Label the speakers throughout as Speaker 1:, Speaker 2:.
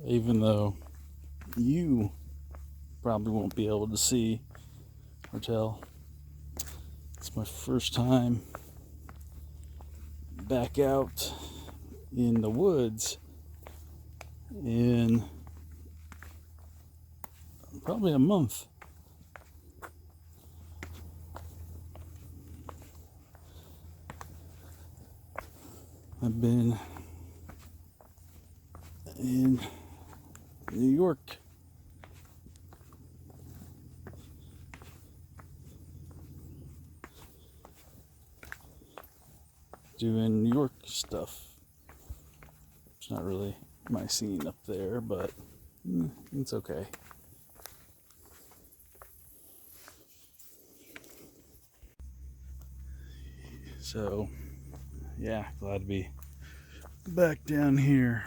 Speaker 1: even though you probably won't be able to see or tell. It's my first time back out in the woods in probably a month. I've been in New York. Doing New York stuff. It's not really my scene up there, but it's okay. So, yeah, glad to be back down here.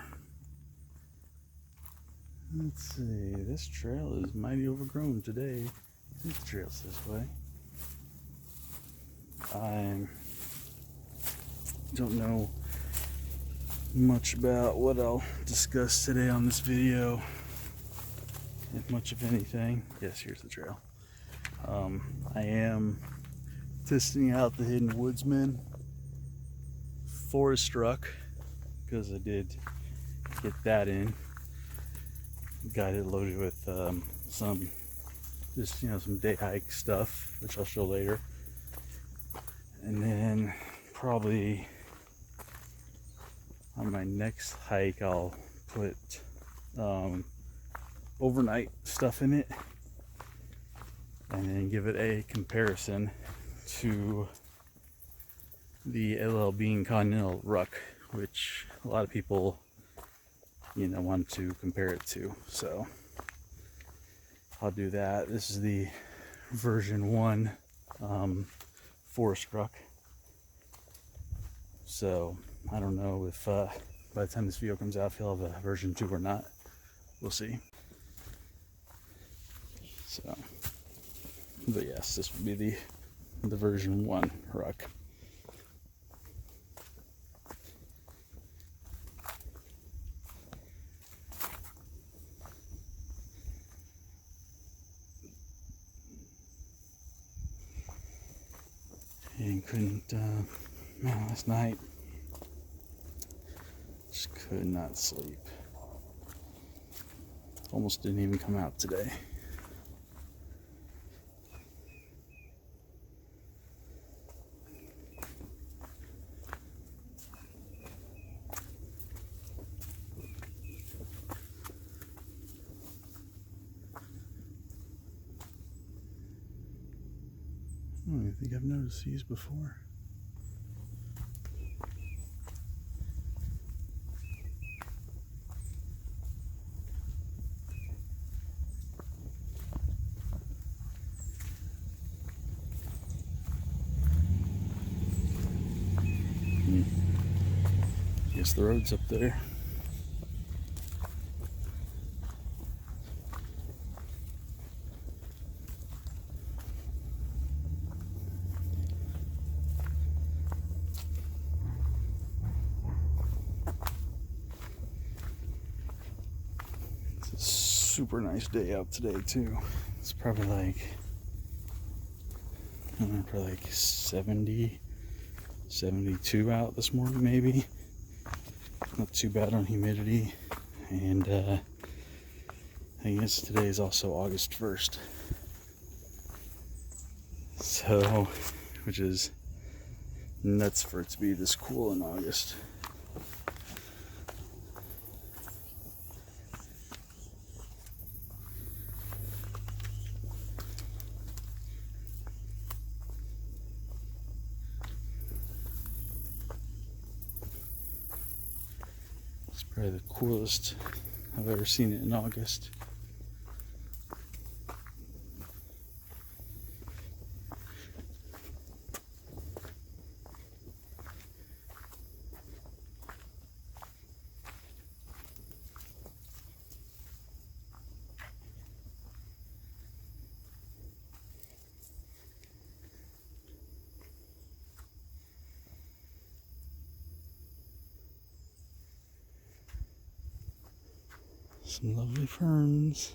Speaker 1: Let's see, this trail is mighty overgrown today. I think the trail's this way. I don't know much about what I'll discuss today on this video, if much of anything. Yes, here's the trail. I am testing out the Hidden Woodsmen forestruck because I did get that in. Got it loaded with some day hike stuff, which I'll show later. And then probably on my next hike I'll put overnight stuff in it and then give it a comparison to the LL Bean Continental Ruck, which a lot of people want to compare it to. So I'll do that. This is the version 1 forestruck. So I don't know if by the time this video comes out if he'll have a version 2 or not. We'll see. So, but yes, this would be the version 1 Ruck. And couldn't, last night, just could not sleep. Almost didn't even come out today. I don't even think I've noticed these before. Guess the road's up there. It's a super nice day out today too. It's probably like, I don't know, probably like 70, 72 out this morning maybe. Not too bad on humidity. And I guess today is also August 1st. So, which is nuts for it to be this cool in August. It's probably the coolest I've ever seen it in August. Some lovely ferns.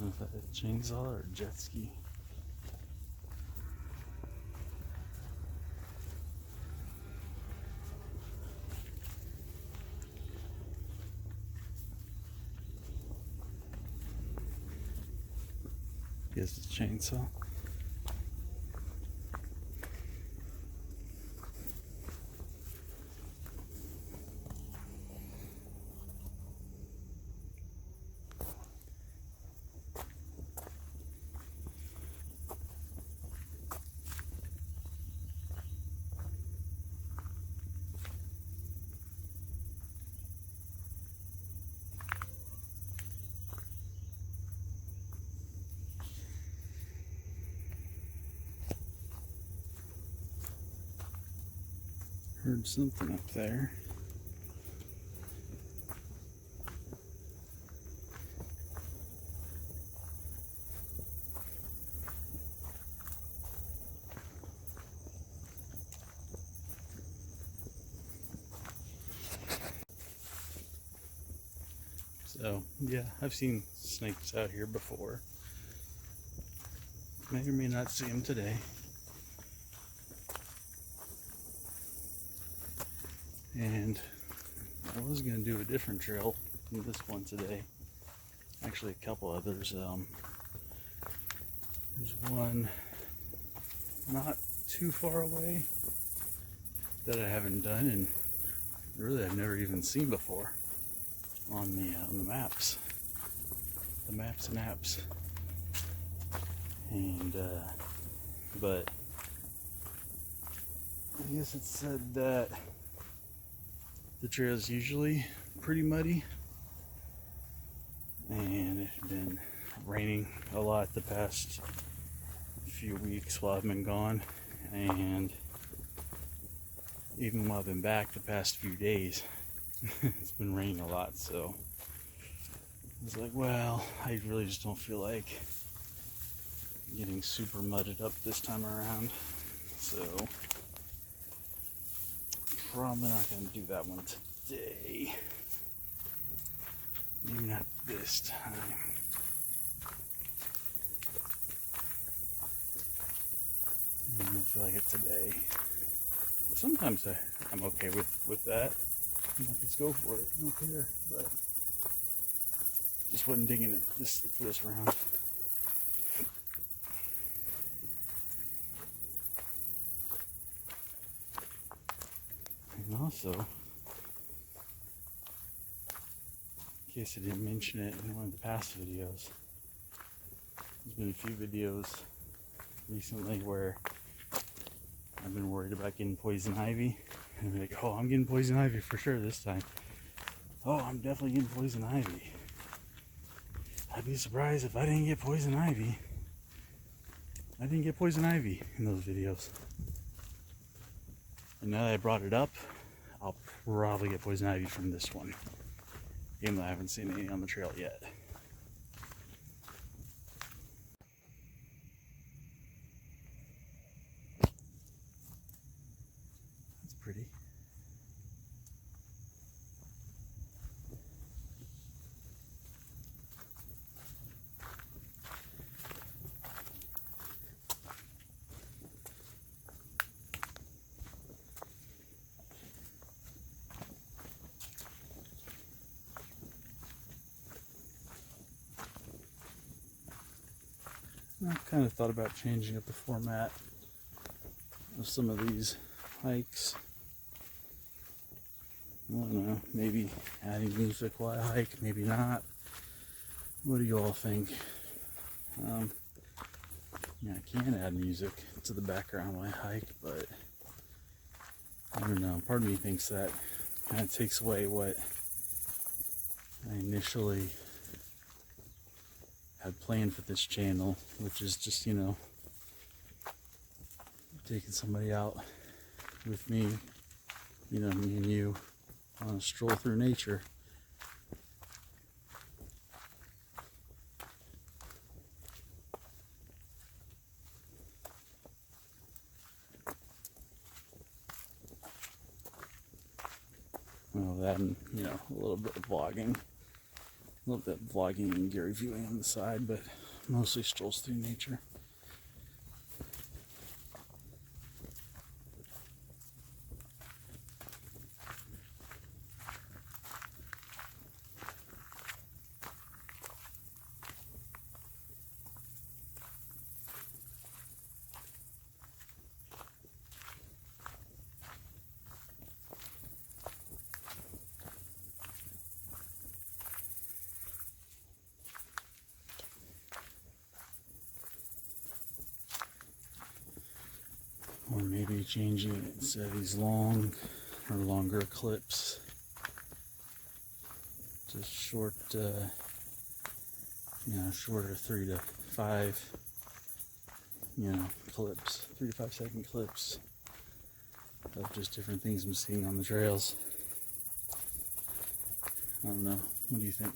Speaker 1: Is that a chainsaw or a jet ski? Guess it's a chainsaw. Heard something up there. So, yeah, I've seen snakes out here before. May or may not see them today. And I was going to do a different trail than this one today. Actually, a couple others. There's one not too far away that I haven't done, and really I've never even seen before on the maps. The maps and apps. And but I guess it said that the trail is usually pretty muddy, and it had been raining a lot the past few weeks while I've been gone, and even while I've been back the past few days it's been raining a lot. So I was like, well, I really just don't feel like getting super mudded up this time around, so probably not going to do that one today. Maybe not this time. I don't feel like it today. Sometimes I'm okay with that. I can just go for it. I don't care. But just wasn't digging it for this round. And also, in case I didn't mention it in one of the past videos, there's been a few videos recently where I've been worried about getting poison ivy. And I'm like, oh, I'm getting poison ivy for sure this time. Oh, I'm definitely getting poison ivy. I'd be surprised if I didn't get poison ivy. I didn't get poison ivy in those videos. And now that I brought it up, I'll probably get poison ivy from this one, even though I haven't seen any on the trail yet. That's pretty. I've kind of thought about changing up the format of some of these hikes. I don't know, maybe adding music while I hike, maybe not. What do you all think? Yeah, I can add music to the background when I hike, but I don't know. Part of me thinks that kind of takes away what I initially had planned for this channel, which is just, you know, taking somebody out with me, you know, me and you, on a stroll through nature. Well, that and, you know, a little bit of vlogging. A little bit of vlogging and Gary viewing on the side, but mostly strolls through nature. Or maybe changing it instead of these long or longer clips, just short, you know, shorter 3 to 5, you know, clips, 3 to 5 second clips of just different things I'm seeing on the trails. I don't know. What do you think?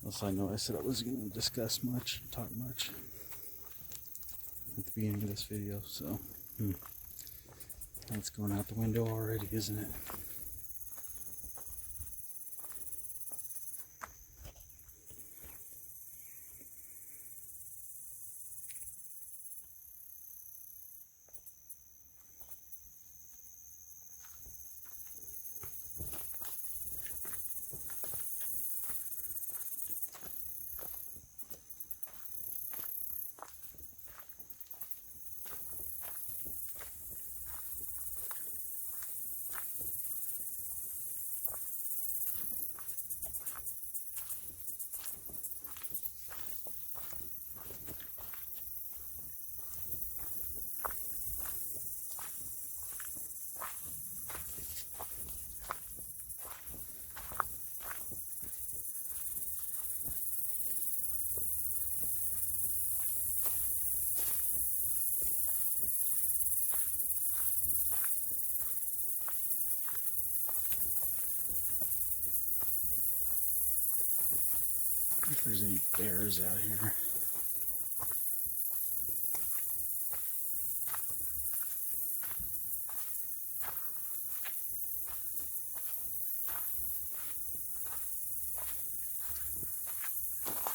Speaker 1: Also, I know I said I wasn't going to discuss much, talk much at the beginning of this video, so that's going out the window already, isn't it? If there's any bears out here.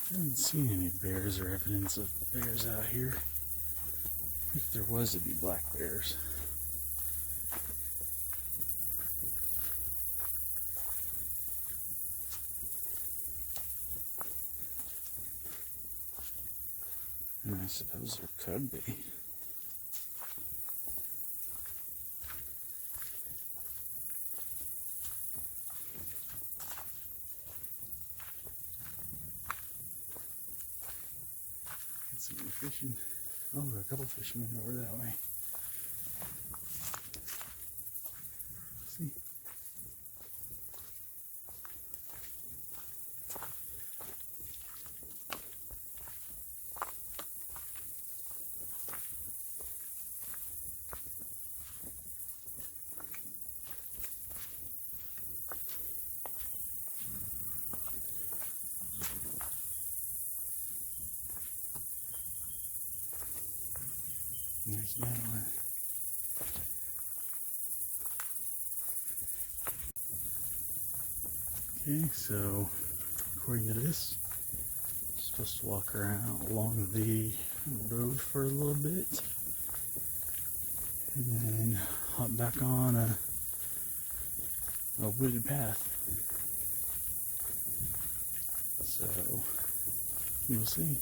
Speaker 1: I haven't seen any bears or evidence of bears out here. If there was, it'd be black bears. And I suppose there could be. Get some fishing. Oh, there are a couple fishermen over that way. See? There's another one. Okay, so according to this, I'm supposed to walk around along the road for a little bit and then hop back on a wooded path. So we'll see.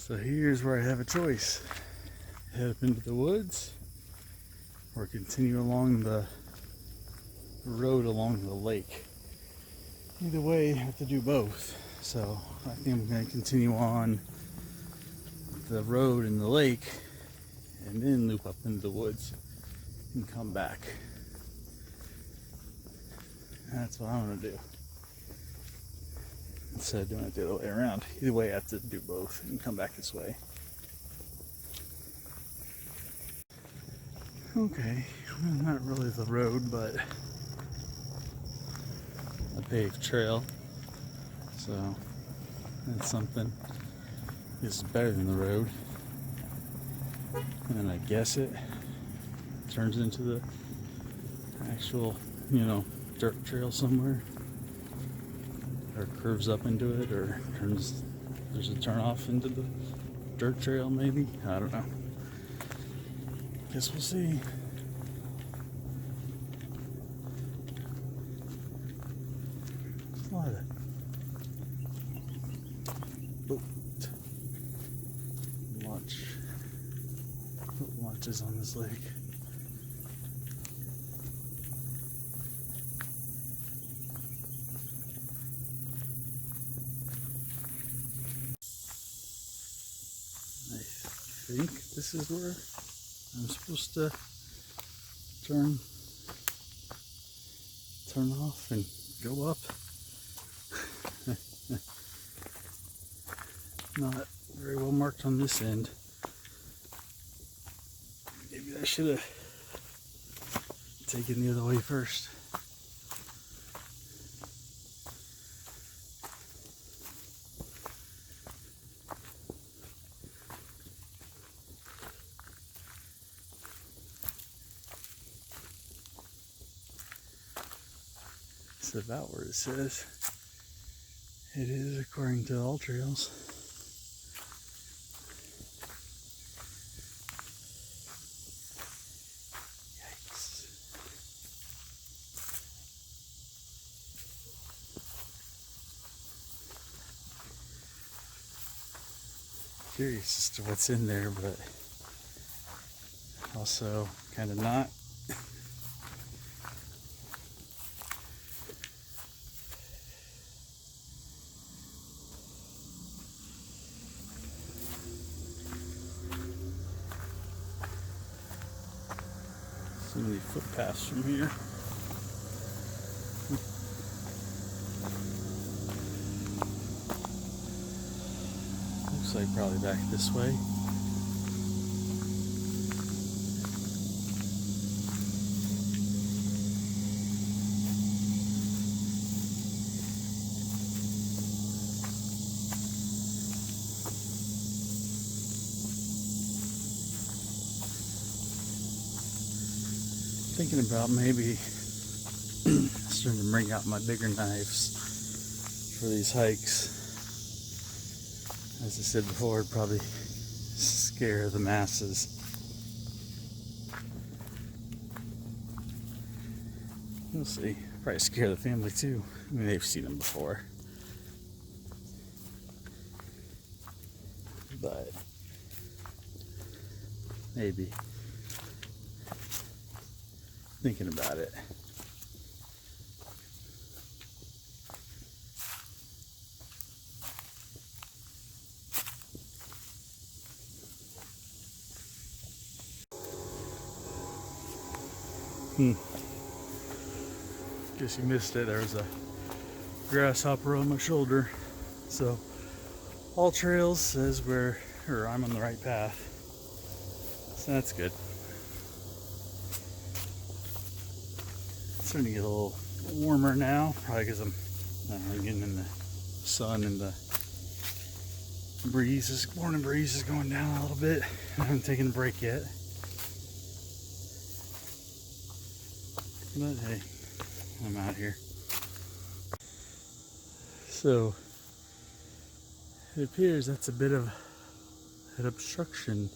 Speaker 1: So here's where I have a choice. Head up into the woods or continue along the road along the lake. Either way, I have to do both. So I think I'm going to continue on the road and the lake and then loop up into the woods and come back. That's what I'm going to do. Instead of doing it the other way around. Either way, I have to do both and come back this way. Okay, well, not really the road, but a paved trail. So that's something. This is better than the road. And I guess it turns into the actual, dirt trail somewhere. Or curves up into it, or there's a turn off into the dirt trail maybe? I don't know. Guess we'll see. There's a lot of boat launches on this lake. I think this is where I'm supposed to turn off and go up. Not very well marked on this end. Maybe I should have taken the other way first. It's about where it says. It is according to all trails. Yikes. Curious as to what's in there, but also kind of not. So many footpaths from here. Looks like probably back this way. Thinking about maybe starting to bring out my bigger knives for these hikes. As I said before, it'd probably scare the masses. We'll see. Probably scare the family too. I mean, they've seen them before. But maybe. Thinking about it. Guess you missed it. There was a grasshopper on my shoulder. So all trails says I'm on the right path. So that's good. It's starting to get a little warmer now, probably because I'm getting in the sun and the morning breeze is going down a little bit. I haven't taken a break yet. But hey, I'm out here. So it appears that's a bit of an obstruction.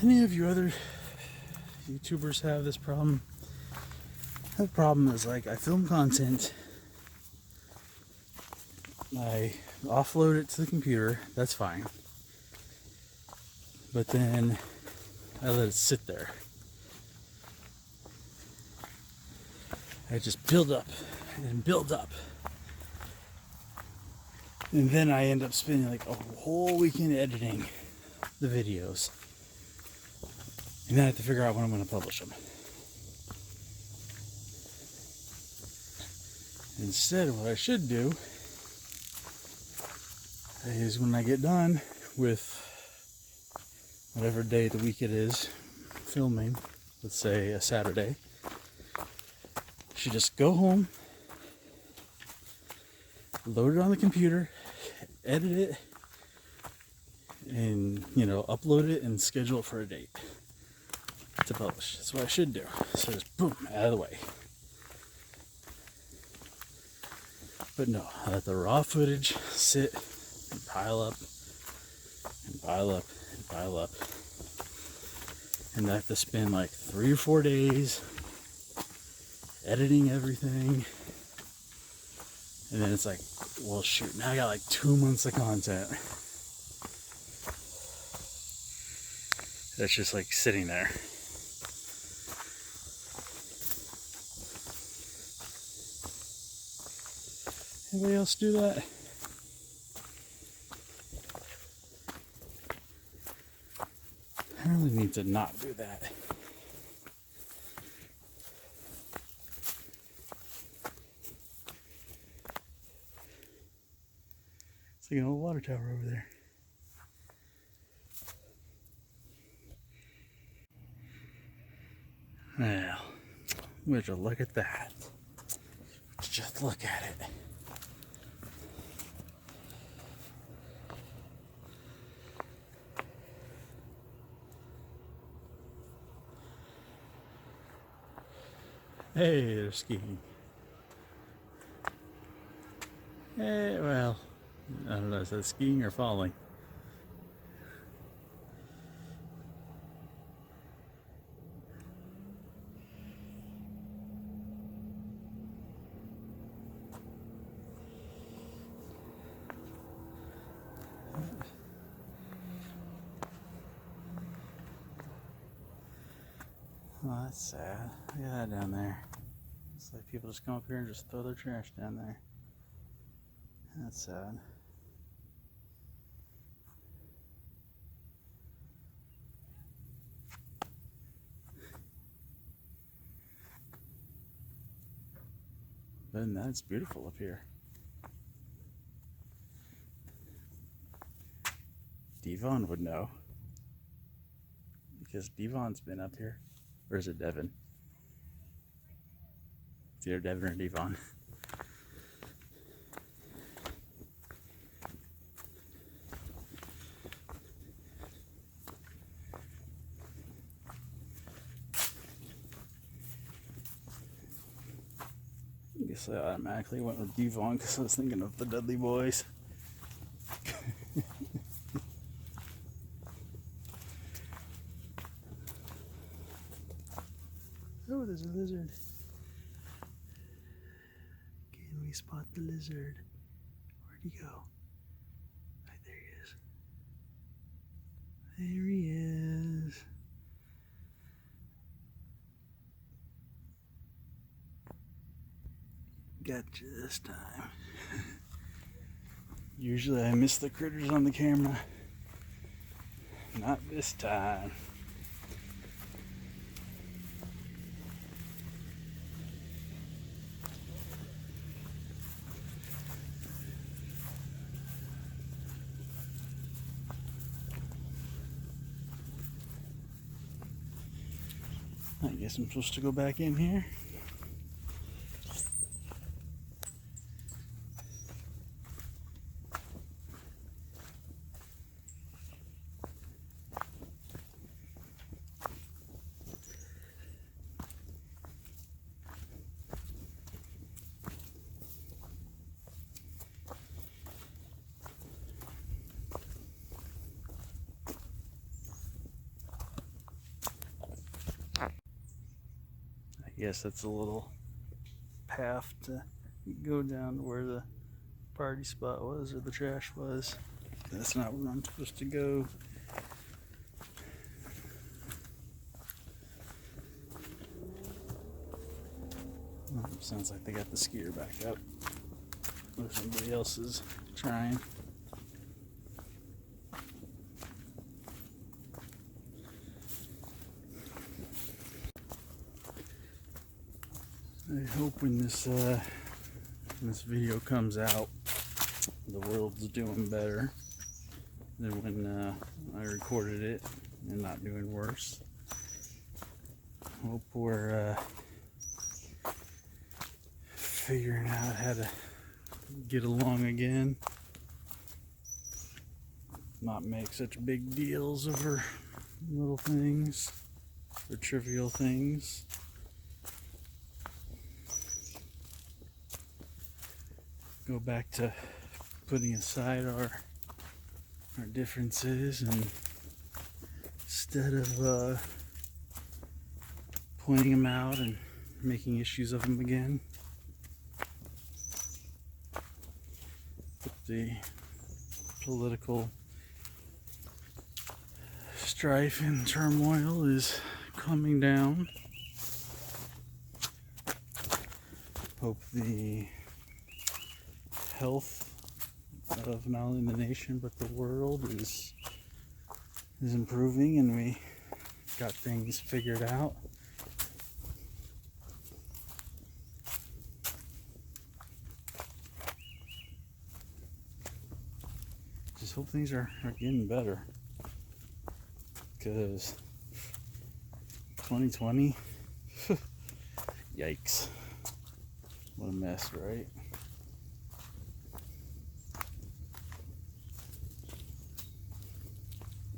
Speaker 1: Any of you other YouTubers have this problem? The problem is, like, I film content, I offload it to the computer, that's fine. But then I let it sit there. I just build up and build up. And then I end up spending like a whole weekend editing the videos. And then I have to figure out when I'm going to publish them. Instead, what I should do is when I get done with whatever day of the week it is filming, let's say a Saturday, I should just go home, load it on the computer, edit it, and, you know, upload it and schedule it for a date to publish. That's what I should do. So just boom, out of the way. But no, I let the raw footage sit and pile up and pile up and pile up. And I have to spend like 3 or 4 days editing everything. And then it's like, well, shoot, now I got like 2 months of content that's just like sitting there. Anybody else do that? I really need to not do that. It's like an old water tower over there. Well, would you look at that? Just look at it. Hey, they're skiing. Hey, well, I don't know, is that skiing or falling? Oh, that's sad. Look at that down there. It's like people just come up here and just throw their trash down there. That's sad. But that's beautiful up here. Devon would know. Because Devon's been up here. Or is it Devon? It's either Devon or Devon. I guess I automatically went with Devon because I was thinking of the Dudley Boys. Oh, there's a lizard. Can we spot the lizard? Where'd he go? Right, there he is. There he is. Gotcha this time. Usually I miss the critters on the camera. Not this time. I guess I'm supposed to go back in here. Yes, that's a little path to go down to where the party spot was, or the trash was. That's not where I'm supposed to go. Oh, sounds like they got the skier back up. Or somebody else is trying. I hope when this video comes out, the world's doing better than when I recorded it, and not doing worse. Hope we're figuring out how to get along again, not make such big deals over little things or trivial things. Go back to putting aside our differences, and instead of pointing them out and making issues of them again, but the political strife and turmoil is calming down. Hope the health of not only the nation but the world is improving, and we got things figured out. Just hope things are getting better, because 2020 yikes, what a mess, right?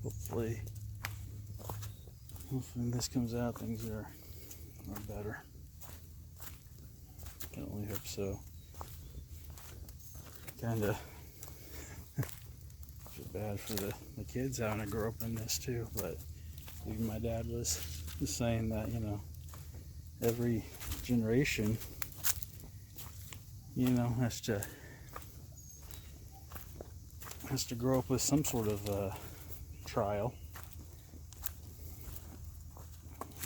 Speaker 1: Hopefully when this comes out, things are better. Can only hope so. Kinda feel bad for the kids having to grow up in this too, but even my dad was saying that, you know, every generation, you know, has to grow up with some sort of trial.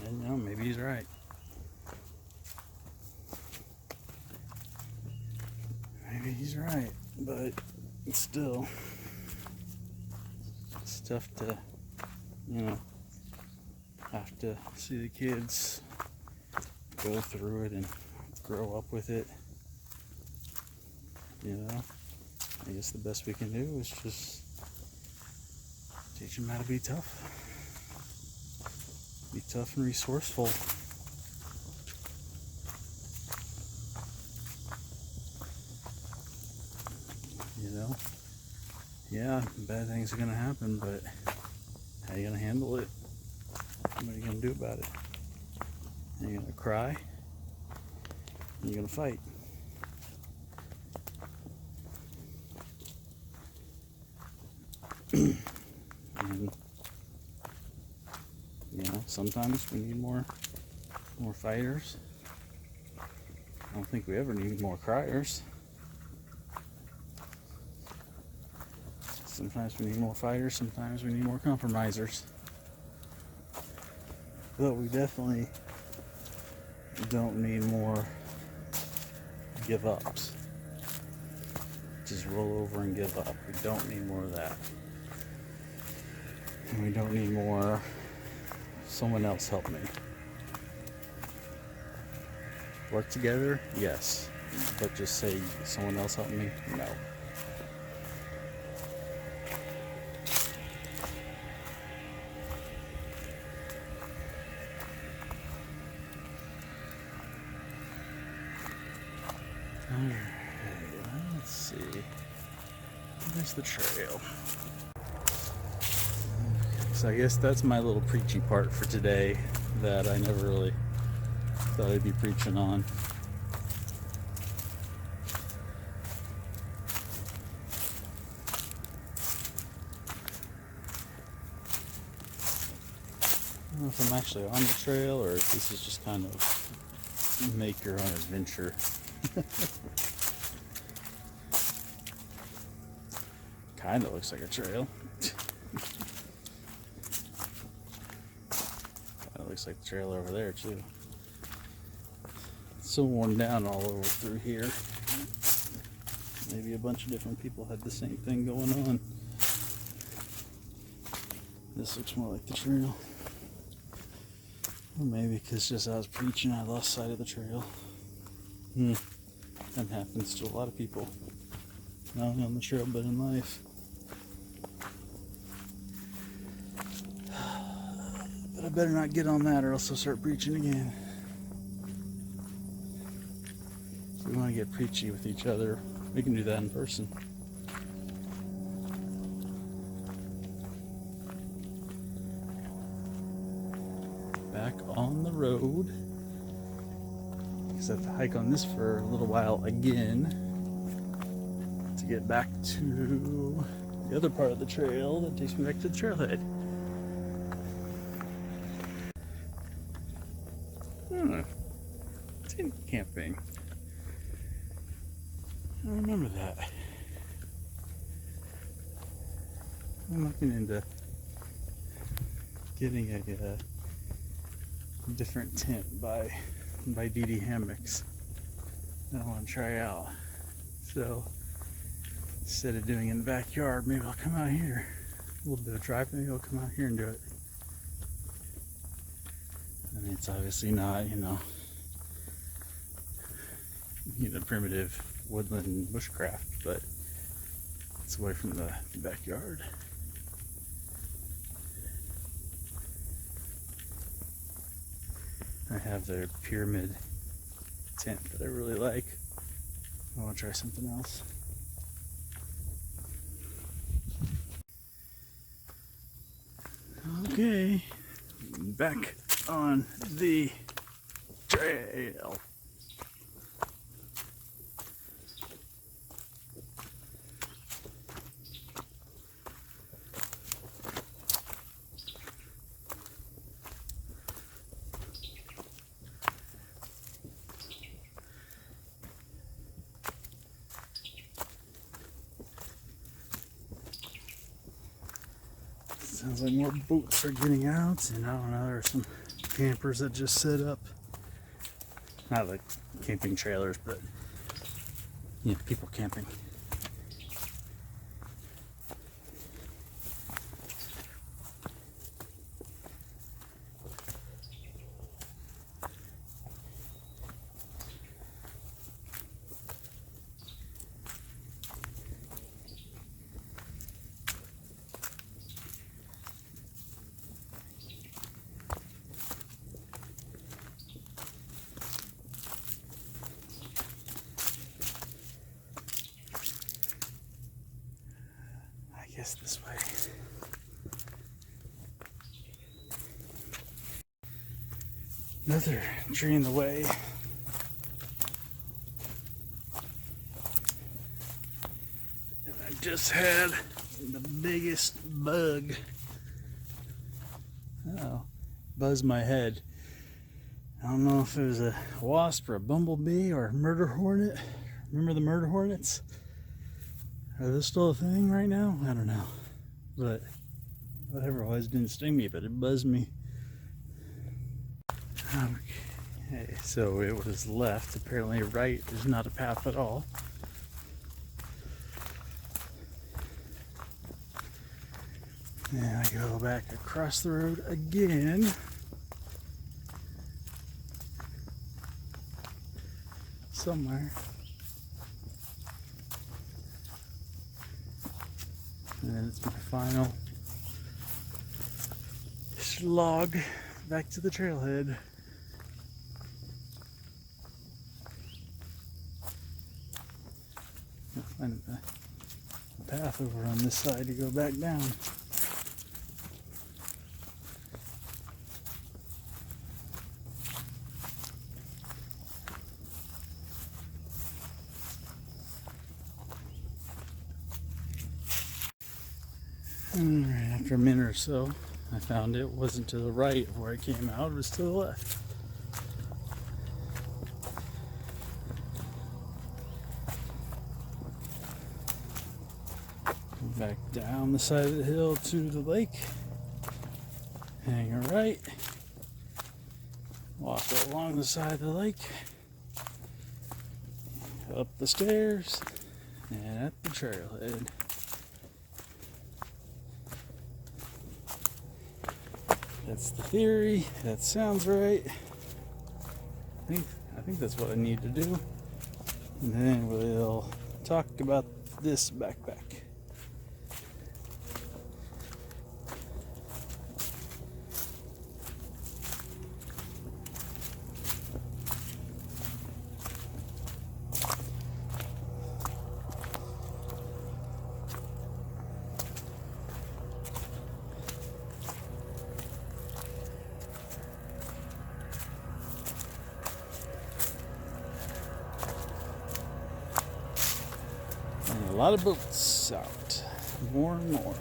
Speaker 1: And you know, maybe he's right. Maybe he's right, but it's still, it's tough to, you know, have to see the kids go through it and grow up with it. You know, I guess the best we can do is just teach them how to be tough. Be tough and resourceful. You know? Yeah, bad things are gonna happen, but how are you gonna handle it? What are you gonna do about it? Are you gonna cry? Are you gonna fight? And you know, sometimes we need more fighters. I don't think we ever need more criers. Sometimes we need more fighters, sometimes we need more compromisers. But we definitely don't need more give-ups. Just roll over and give up. We don't need more of that. And we don't need more someone else help me. Work together? Yes. But just say someone else help me? No. Alright, let's see. There's the trail. So I guess that's my little preachy part for today that I never really thought I'd be preaching on. I don't know if I'm actually on the trail or if this is just kind of make your own adventure. Kind of looks like a trail. Kind of looks like the trail over there too. It's so worn down all over through here. Maybe a bunch of different people had the same thing going on. This looks more like the trail. Or maybe because just I was preaching, I lost sight of the trail. That happens to a lot of people. Not only on the trail, but in life. But I better not get on that or else I'll start preaching again. If we want to get preachy with each other, we can do that in person. Back on the road. Because I have to hike on this for a little while again to get back to the other part of the trail that takes me back to the trailhead. Tent camping. I remember that. I'm looking into getting a different tent by DD Hammocks that I want to try out. So instead of doing it in the backyard, maybe I'll come out here. A little bit of driving, maybe I'll come out here and do it. I mean, it's obviously not, primitive woodland bushcraft, but it's away from the backyard. I have their pyramid tent that I really like. I want to try something else. Okay, back on the trail. Sounds like more boats are getting out, and I don't know, there are some campers that just set up. Not like camping trailers, but people camping. This way. Another tree in the way. And I just had the biggest bug. Buzzed my head. I don't know if it was a wasp or a bumblebee or a murder hornet. Remember the murder hornets? Are those still a thing right now? I don't know. But whatever it was, didn't sting me, but it buzzed me. Okay, so it was left. Apparently right is not a path at all. And I go back across the road again. Somewhere. And then it's my final slog back to the trailhead. I'll find a path over on this side to go back down. And right after a minute or so, I found it wasn't to the right of where it came out, it was to the left. Back down the side of the hill to the lake. Hang a right. Walk along the side of the lake. Up the stairs. And at the trailhead. That's the theory. That sounds right. I think that's what I need to do. And then we'll talk about this backpack. And a lot of boats out. More and more.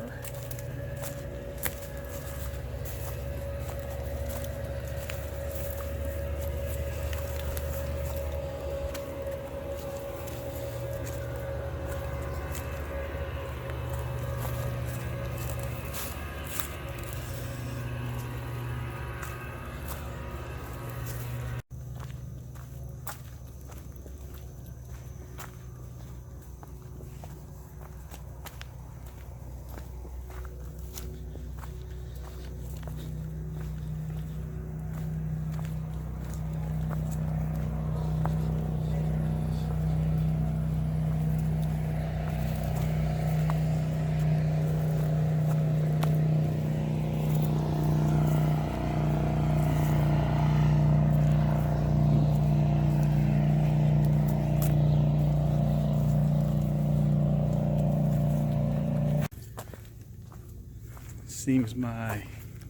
Speaker 1: Seems my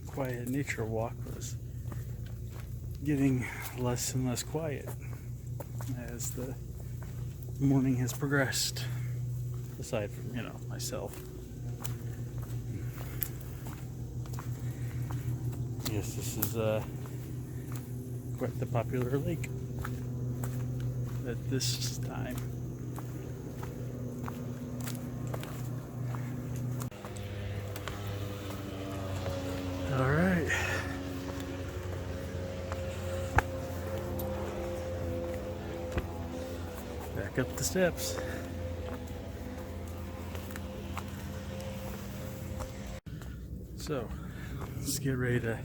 Speaker 1: quiet nature walk was getting less and less quiet as the morning has progressed, aside from, myself. Yes, this is quite the popular lake at this time. All right. Back up the steps. So, let's get ready to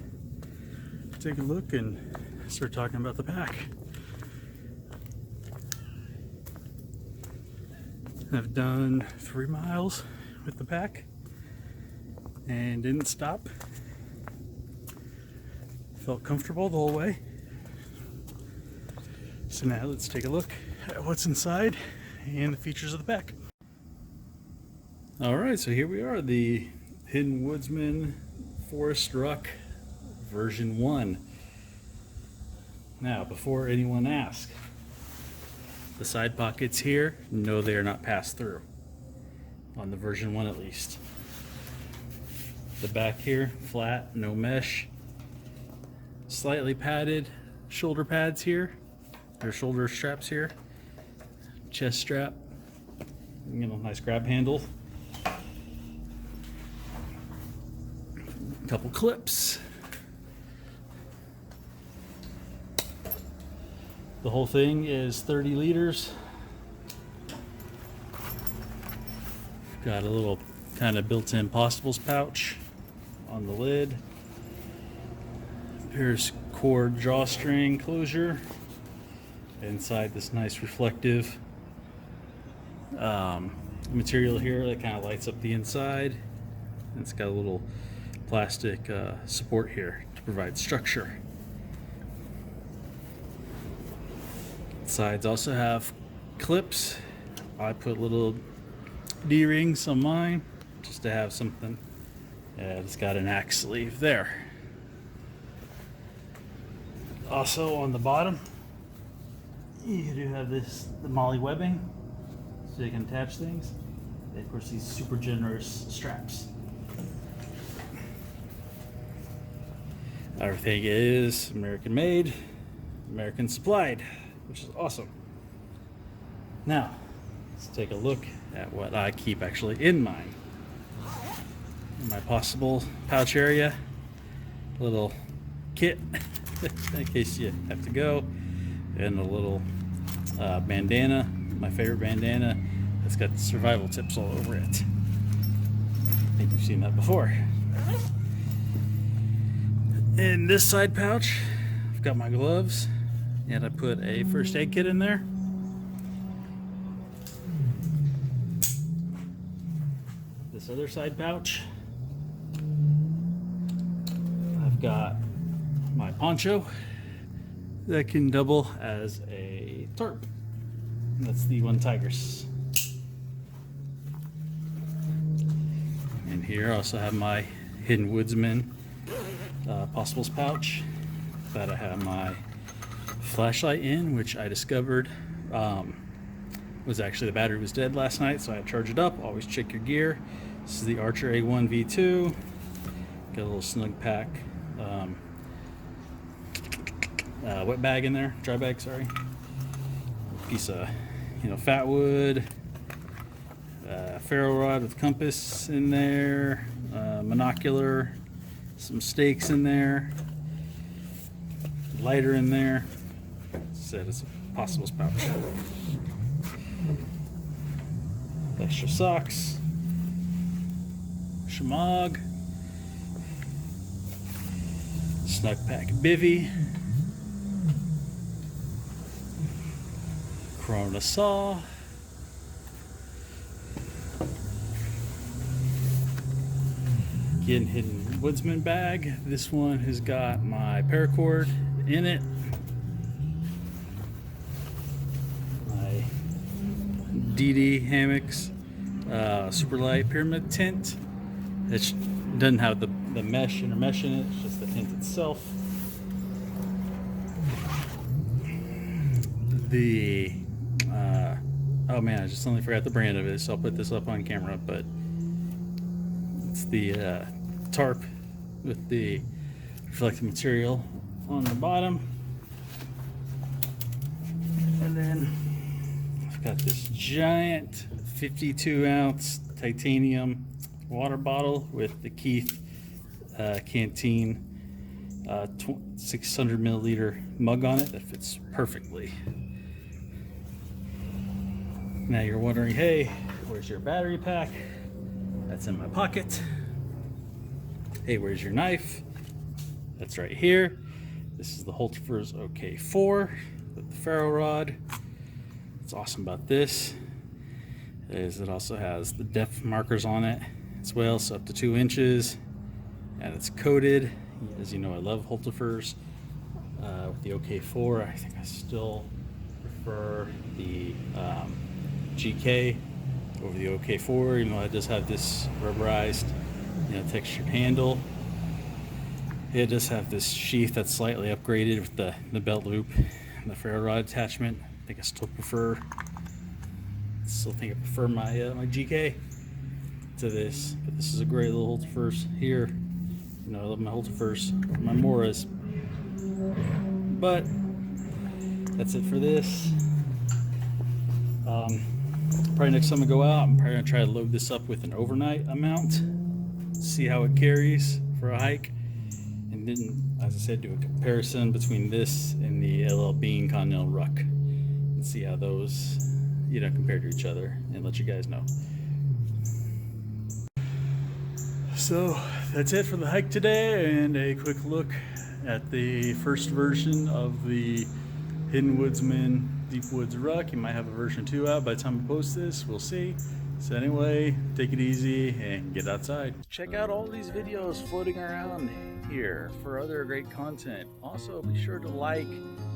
Speaker 1: take a look and start talking about the pack. I've done 3 miles with the pack and didn't stop. Felt comfortable the whole way. So now let's take a look at what's inside and the features of the pack. Alright, so here we are, the Hidden Woodsmen forestruck version 1. Now, before anyone asks, the side pockets here, no, they are not passed through. On the version 1 at least. The back here, flat, no mesh. Slightly padded shoulder pads here, or shoulder straps here. Chest strap, nice grab handle. Couple clips. The whole thing is 30 liters. Got a little kind of built-in Postables pouch on the lid. Paracord drawstring closure. Inside this nice reflective material here that kind of lights up the inside. And it's got a little plastic support here to provide structure. Sides also have clips. I put little D-rings on mine just to have something. And it's got an axe sleeve there. Also on the bottom, you do have the MOLLE webbing, so you can attach things. And of course, these super generous straps. Everything is American made, American supplied, which is awesome. Now, let's take a look at what I keep actually in mine. my possible pouch area, little kit in case you have to go, and a little bandana, my favorite bandana that's got survival tips all over it. I think you've seen that before. In this side pouch, I've got my gloves, and I put a first aid kit in there. This other side pouch, I've got my poncho that can double as a tarp. That's the one Tigers. And here I also have my Hidden Woodsmen Possibles pouch that I have my flashlight in, which I discovered was actually the battery was dead last night, so I had to charge it up. Always check your gear. This is the Archer A1 V2. Got a little snug pack wet bag in there, dry bag, sorry. Piece of, fat wood, ferro rod with compass in there, monocular, some stakes in there, lighter in there. Said it's a possibles pouch. Extra socks, shamog, snug pack bivy, Corona saw, again Hidden Woodsman bag. This one has got my paracord in it, my DD hammocks, super light pyramid tent. It doesn't have the mesh, inner mesh in it, it's just the tent itself. The oh man, I just suddenly forgot the brand of it, so I'll put this up on camera, but it's the tarp with the reflective material on the bottom. And then I've got this giant 52-ounce titanium water bottle with the Keith Canteen 600 milliliter mug on it that fits perfectly. Now you're wondering, hey, where's your battery pack? That's in my pocket. Hey, where's your knife? That's right here. This is the Holterfer's OK4 with the ferro rod. What's awesome about this is it also has the depth markers on it as well, so up to 2 inches, and it's coated. As you know, I love Holterfer's. With the OK4, I think I still prefer the GK over the OK4. It does have this rubberized, textured handle. It does have this sheath that's slightly upgraded with the belt loop and the ferro rod attachment. I think I still think I prefer my my GK to this, but this is a great little Holterfer's here. I love my Holterfer's, my Moras. But that's it for this. Probably next time I go out, I'm probably gonna try to load this up with an overnight amount, see how it carries for a hike, and then, as I said, do a comparison between this and the LL Bean Continental Ruck, and see how those, compare to each other, and let you guys know. So that's it for the hike today, and a quick look at the first version of the Hidden Woodsmen Deep Woods Ruck. You might have a version 2 out by the time I post this, we'll see. So anyway, take it easy and get outside. Check out all these videos floating around here for other great content. Also, be sure to like,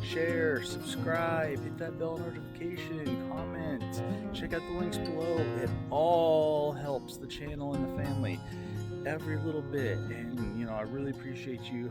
Speaker 1: share, subscribe, hit that bell notification, comment, check out the links below. It all helps the channel and the family, every little bit, and I really appreciate you